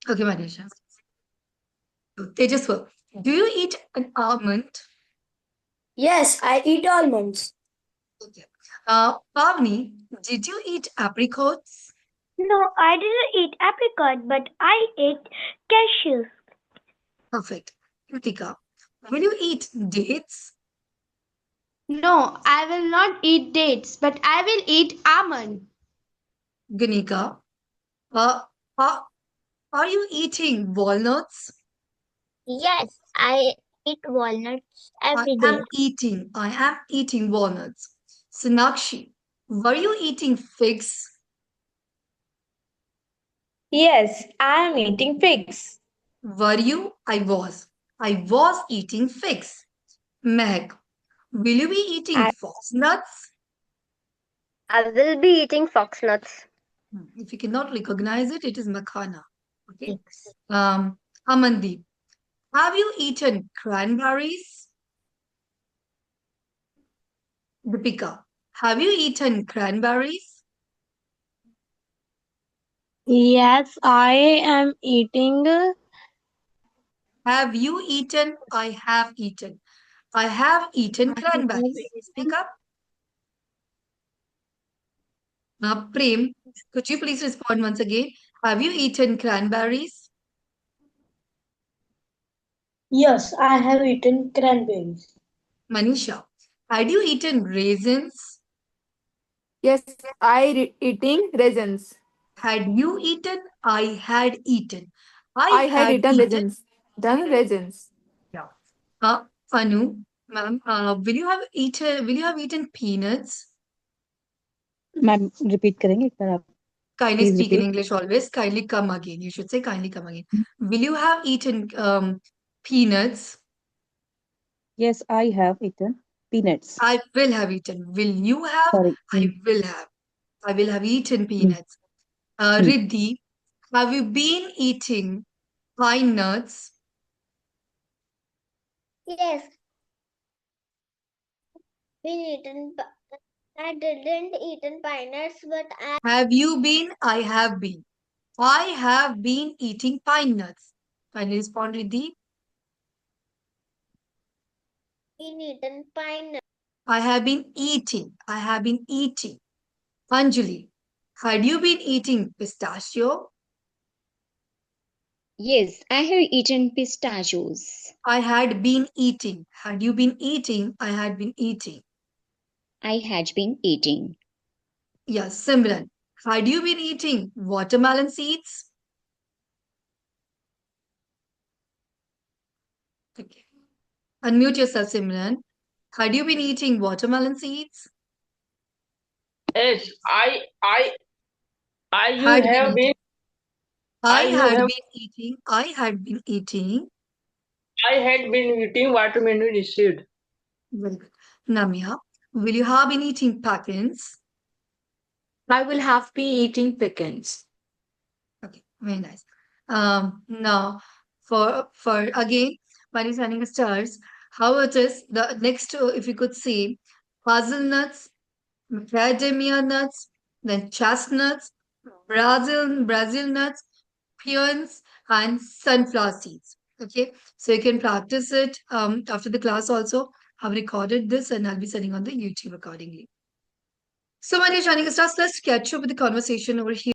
Okay, Manisha. Tejaswa, do you eat an almond? Yes, I eat almonds. Okay. Pavni, did you eat apricots? No, I didn't eat apricot, but I ate cashews. Perfect. Kritika, will you eat dates? No, I will not eat dates, but I will eat almond. Ganika, uh, are, are you eating walnuts? Yes, I eat walnuts I every am day. eating walnuts. Sonakshi, were you eating figs? Yes, I am eating figs. Were you? I was. I was eating figs. Meg, will you be eating I, fox nuts? I will be eating fox nuts. If you cannot recognize it, it is makhana. Okay. Yes. Amandeep, have you eaten cranberries? Deepika, have you eaten cranberries? Yes, I am eating. Have you eaten? I have eaten. I have eaten I have cranberries. Speak eaten. up. Prem, could you please respond once again? Have you eaten cranberries? Yes, I have eaten cranberries. Manisha, had you eaten raisins? Yes, eating raisins. Had you eaten? I had eaten. I I had had eaten eaten. raisins. Done raisins. Yeah. Anu, ma'am, will you have eaten peanuts? Ma'am repeat करेंगे एक बार आप Kindly please speak in repeat English always. Kindly come again. You should say kindly come again. Will you have eaten peanuts? Yes I have eaten peanuts I will have eaten. Will you have? Sorry I will have. I will have eaten hmm, peanuts. Riddhi, have you been eating pine nuts? Yes, been eaten. I didn't eaten pine nuts, but I Have you been? I have been. I have been eating pine nuts. Kindly respond, Riddhi. been eaten pine nuts. I have been eating. I have been eating. Anjali, had you been eating pistachio? Yes, I have eaten pistachios. I had been eating. Had you been eating? I had been eating. I had been eating. Yes, Simran. Had you been eating watermelon seeds? Okay. Unmute yourself, Simran. Had you been eating watermelon seeds? Yes, you Had been have been, eating. I you had have, been eating. I had been eating. I had been eating watermelon seed. Very good. Namia, will you have been eating pumpkins? I will have be eating pecans. Okay, very nice. Now for again, when you're sending stars, how it is the next if you could see hazelnuts, macadamia nuts, then chestnuts, Brazil nuts, peons, and sunflower seeds. Okay, so you can practice it after the class also. I've recorded this and I'll be sending on the YouTube accordingly. So when you're joining us, let's catch up with the conversation over here.